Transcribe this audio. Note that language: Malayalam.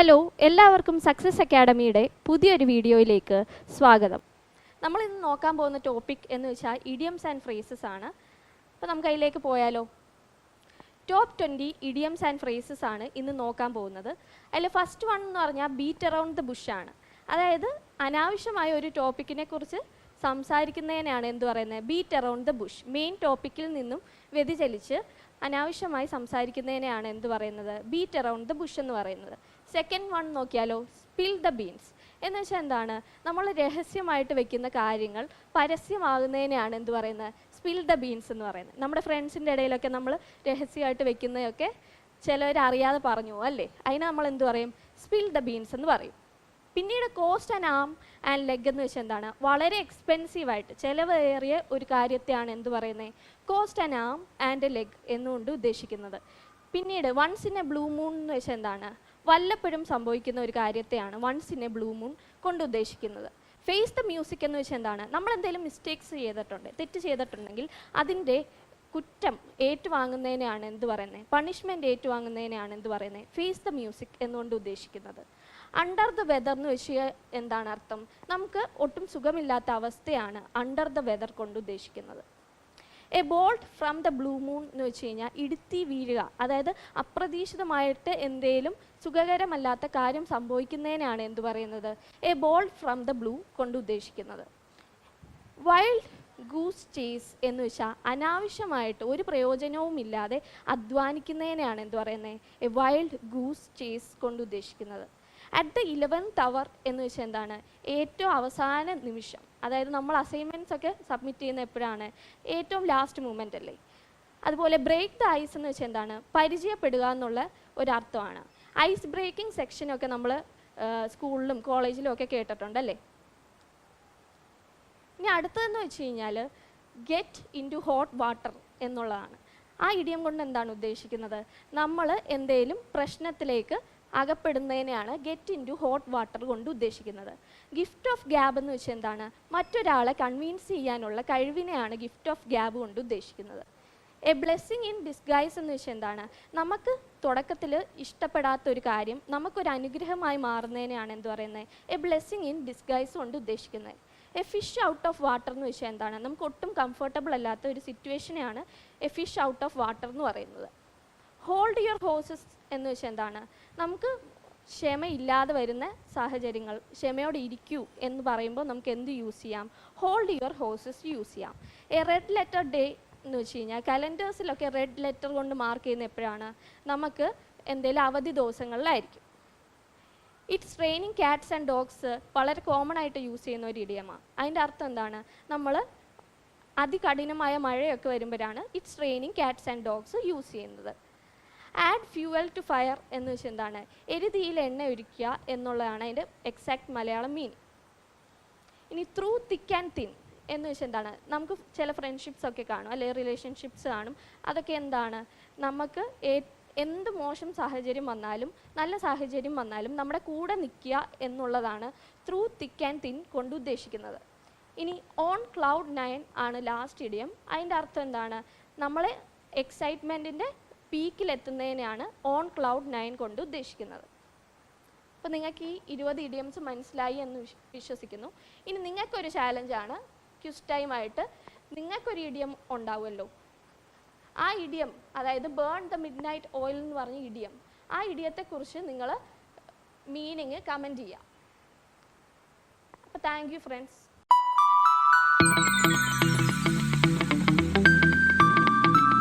ഹലോ, എല്ലാവർക്കും സക്സസ് അക്കാഡമിയുടെ പുതിയൊരു വീഡിയോയിലേക്ക് സ്വാഗതം. നമ്മൾ ഇന്ന് നോക്കാൻ പോകുന്ന ടോപ്പിക് എന്ന് വെച്ചാൽ ഇഡിയംസ് ആൻഡ് ഫ്രേസസ് ആണ്. അപ്പോൾ നമുക്ക് അതിലേക്ക് പോയാലോ. ടോപ്പ് 20 ഇഡിയംസ് ആൻഡ് ഫ്രേസസ് ആണ് ഇന്ന് നോക്കാൻ പോകുന്നത്. അതിൽ ഫസ്റ്റ് വൺ എന്ന് പറഞ്ഞാൽ ബീറ്റ് അറൗണ്ട് ദ ബുഷ് ആണ്. അതായത് അനാവശ്യമായ ഒരു ടോപ്പിക്കിനെ കുറിച്ച് സംസാരിക്കുന്നതിനാണ് എന്ത് പറയുന്നത്, beat around the bush. Main ടോപ്പിക്കിൽ നിന്നും വ്യതിചലിച്ച് അനാവശ്യമായി സംസാരിക്കുന്നതിനെയാണ് എന്ത് പറയുന്നത്, ബീറ്റ് അറൗണ്ട് ദ ബുഷ് എന്ന് പറയുന്നത്. സെക്കൻഡ് വൺ നോക്കിയാലോ, സ്പിൽ ദ ബീൻസ് എന്ന് വെച്ചാൽ എന്താണ്, നമ്മൾ രഹസ്യമായിട്ട് വെക്കുന്ന കാര്യങ്ങൾ പരസ്യമാകുന്നതിനെയാണ് എന്ത് പറയുന്നത്, സ്പിൽ ദ ബീൻസ് എന്ന് പറയുന്നത്. നമ്മുടെ ഫ്രണ്ട്സിൻ്റെ ഇടയിലൊക്കെ നമ്മൾ രഹസ്യമായിട്ട് വെക്കുന്നതൊക്കെ ചിലവർ അറിയാതെ പറഞ്ഞു അല്ലേ, അതിനെ നമ്മൾ എന്ത് പറയും, സ്പിൽ ദ ബീൻസ് എന്ന് പറയും. പിന്നീട് cost and arm and leg എന്ന് വെച്ചാൽ എന്താണ്, വളരെ എക്സ്പെൻസീവായിട്ട് ചിലവേറിയ ഒരു കാര്യത്തെയാണ് എന്ത് പറയുന്നത്, cost and arm and leg എന്നുകൊണ്ട് ഉദ്ദേശിക്കുന്നത്. പിന്നീട് once in a blue moon എന്ന് വെച്ചാൽ എന്താണ്, വല്ലപ്പോഴും സംഭവിക്കുന്ന ഒരു കാര്യത്തെയാണ് once in a blue moon കൊണ്ട് ഉദ്ദേശിക്കുന്നത്. ഫേസ് ദ മ്യൂസിക് എന്ന് വെച്ചാൽ എന്താണ്, നമ്മൾ എന്തെങ്കിലും മിസ്റ്റേക്സ് ചെയ്തിട്ടുണ്ട്, തെറ്റ് ചെയ്തിട്ടുണ്ടെങ്കിൽ അതിൻ്റെ കുറ്റം ഏറ്റുവാങ്ങുന്നതിനെയാണ് എന്ത് പറയുന്നത്, പണിഷ്മെൻറ്റ് ഏറ്റുവാങ്ങുന്നതിനെയാണ് എന്ത് പറയുന്നത്, ഫേസ് ദ മ്യൂസിക് എന്നുകൊണ്ട് ഉദ്ദേശിക്കുന്നത്. അണ്ടർ ദ വെതർ എന്ന് വെച്ചാൽ എന്താണ് അർത്ഥം, നമുക്ക് ഒട്ടും സുഖമില്ലാത്ത അവസ്ഥയാണ് അണ്ടർ ദ വെതർ കൊണ്ട് ഉദ്ദേശിക്കുന്നത്. A bolt from the blue moon എന്ന് വെച്ച് കഴിഞ്ഞാൽ ഇടുത്തി വീഴുക, അതായത് അപ്രതീക്ഷിതമായിട്ട് എന്തേലും സുഖകരമല്ലാത്ത കാര്യം സംഭവിക്കുന്നതിനാണ് എന്ത് പറയുന്നത്, A bolt from the blue കൊണ്ട് ഉദ്ദേശിക്കുന്നത്. വൈൽഡ് ഗൂസ് ചേസ് എന്ന് വെച്ചാൽ അനാവശ്യമായിട്ട് ഒരു പ്രയോജനവും ഇല്ലാതെ അധ്വാനിക്കുന്നതിനെയാണ് എന്ത് പറയുന്നത്, എ വൈൽഡ് ഗൂസ് ചേസ് കൊണ്ട് ഉദ്ദേശിക്കുന്നത്. അറ്റ് ദ 11th hour എന്ന് വെച്ചാൽ എന്താണ്, ഏറ്റവും അവസാന നിമിഷം, അതായത് നമ്മൾ അസൈൻമെൻറ്റ്സ് ഒക്കെ സബ്മിറ്റ് ചെയ്യുന്ന എപ്പോഴാണ്, ഏറ്റവും ലാസ്റ്റ് മൂമെൻ്റ് അല്ലേ. അതുപോലെ ബ്രേക്ക് ദ ഐസ് എന്ന് വെച്ചാൽ എന്താണ്, പരിചയപ്പെടുക എന്നുള്ള ഒരർത്ഥമാണ്. ഐസ് ബ്രേക്കിംഗ് സെക്ഷനൊക്കെ നമ്മൾ സ്കൂളിലും കോളേജിലും ഒക്കെ കേട്ടിട്ടുണ്ടല്ലേ. ഇനി അടുത്തതെന്ന് വെച്ച് കഴിഞ്ഞാൽ get into hot water എന്നുള്ളതാണ്. ആ ഇഡിയം കൊണ്ട് എന്താണ് ഉദ്ദേശിക്കുന്നത്, നമ്മൾ എന്തെങ്കിലും പ്രശ്നത്തിലേക്ക് അകപ്പെടുന്നതിനെയാണ് get into hot water കൊണ്ട് ഉദ്ദേശിക്കുന്നത്. ഗിഫ്റ്റ് ഓഫ് ഗ്യാബ് എന്ന് വെച്ചാൽ എന്താണ്, മറ്റൊരാളെ കൺവിൻസ് ചെയ്യാനുള്ള കഴിവിനെയാണ് ഗിഫ്റ്റ് ഓഫ് ഗ്യാബ് കൊണ്ട് ഉദ്ദേശിക്കുന്നത്. എ ബ്ലെസ്സിങ് ഇൻ ഡിസ്ഗൈസ് എന്ന് വെച്ചാൽ എന്താണ്, നമുക്ക് തുടക്കത്തിൽ ഇഷ്ടപ്പെടാത്ത ഒരു കാര്യം നമുക്കൊരു അനുഗ്രഹമായി മാറുന്നതിനെയാണ് എന്ത് പറയുന്നത്, എ ബ്ലെസ്സിങ് ഇൻ ഡിസ്ഗൈസ് കൊണ്ട് ഉദ്ദേശിക്കുന്നത്. A fish out of water എന്ന് വെച്ചാൽ എന്താണ്, നമുക്ക് ഒട്ടും കംഫർട്ടബിൾ അല്ലാത്ത ഒരു സിറ്റുവേഷനെയാണ് a fish out of water എന്ന് പറയുന്നത്. ഹോൾഡ് യുവർ ഹോഴ്സസ് എന്ന് വെച്ചാൽ എന്താണ്, നമുക്ക് ക്ഷമയില്ലാതെ വരുന്ന സാഹചര്യങ്ങൾ, ക്ഷമയോടെ ഇരിക്കൂ എന്ന് പറയുമ്പോൾ നമുക്ക് എന്ത് യൂസ് ചെയ്യാം, ഹോൾഡ് യുവർ ഹോഴ്സസ് യൂസ് ചെയ്യാം. എ റെഡ് ലെറ്റർ ഡേ എന്ന് വെച്ച് കഴിഞ്ഞാൽ കലണ്ടേഴ്സിലൊക്കെ റെഡ് ലെറ്റർ കൊണ്ട് മാർക്ക് ചെയ്യുന്ന എപ്പോഴാണ്, നമുക്ക് എന്തെങ്കിലും അവധി ദിവസങ്ങളിലായിരിക്കും. It's raining cats and dogs വളരെ കോമൺ ആയിട്ട് യൂസ് ചെയ്യുന്ന ഒരു ഇഡിയമാണ്. അതിൻ്റെ അർത്ഥം എന്താണ്, നമ്മൾ അതികഠിനമായ മഴയൊക്കെ വരുമ്പോഴാണ് it's raining cats and dogs use ചെയ്യുന്നത്. ആഡ് ഫ്യൂവൽ ടു ഫയർ എന്ന് വെച്ചാൽ എന്താണ്, എരുതിയിൽ എണ്ണ ഒഴിക്കുക എന്നുള്ളതാണ് അതിൻ്റെ എക്സാക്ട് മലയാളം മീനിങ്. ഇനി ത്രൂ തിക്ക് ആൻഡ് തിൻ എന്ന് വെച്ചാൽ എന്താണ്, നമുക്ക് ചില ഫ്രണ്ട്ഷിപ്സ് ഒക്കെ കാണും അല്ലെ, റിലേഷൻഷിപ്സ് കാണും. അതൊക്കെ എന്താണ്, നമുക്ക് എന്ത് മോശം സാഹചര്യം വന്നാലും നല്ല സാഹചര്യം വന്നാലും നമ്മുടെ കൂടെ നിൽക്കുക എന്നുള്ളതാണ് ത്രൂ തിക്ക് ആൻഡ് തിൻ കൊണ്ട് ഉദ്ദേശിക്കുന്നത്. ഇനി ഓൺ ക്ലൗഡ് 9 ആണ് ലാസ്റ്റ് ഇഡിയം. അതിൻ്റെ അർത്ഥം എന്താണ്, നമ്മളെ എക്സൈറ്റ്മെൻറ്റിൻ്റെ പീക്കിലെത്തുന്നതിനെയാണ് ഓൺ ക്ലൗഡ് 9 കൊണ്ട് ഉദ്ദേശിക്കുന്നത്. അപ്പോൾ നിങ്ങൾക്ക് ഈ 20 ഇഡിയംസ് മനസ്സിലായി എന്ന് വിശ്വസിക്കുന്നു. ഇനി നിങ്ങൾക്കൊരു ചാലഞ്ചാണ്, ക്വിസ് ടൈമായിട്ട് നിങ്ങൾക്കൊരു ഇഡിയം ഉണ്ടാവുമല്ലോ. ആ ഇഡിയം, അതായത് burn the midnight oil എന്ന് പറഞ്ഞ ഇഡിയം, ആ ഇഡിയത്തെക്കുറിച്ച് നിങ്ങൾ മീനിങ് കമൻറ്റ് ചെയ്യുക. അപ്പോൾ താങ്ക് യു ഫ്രണ്ട്സ്.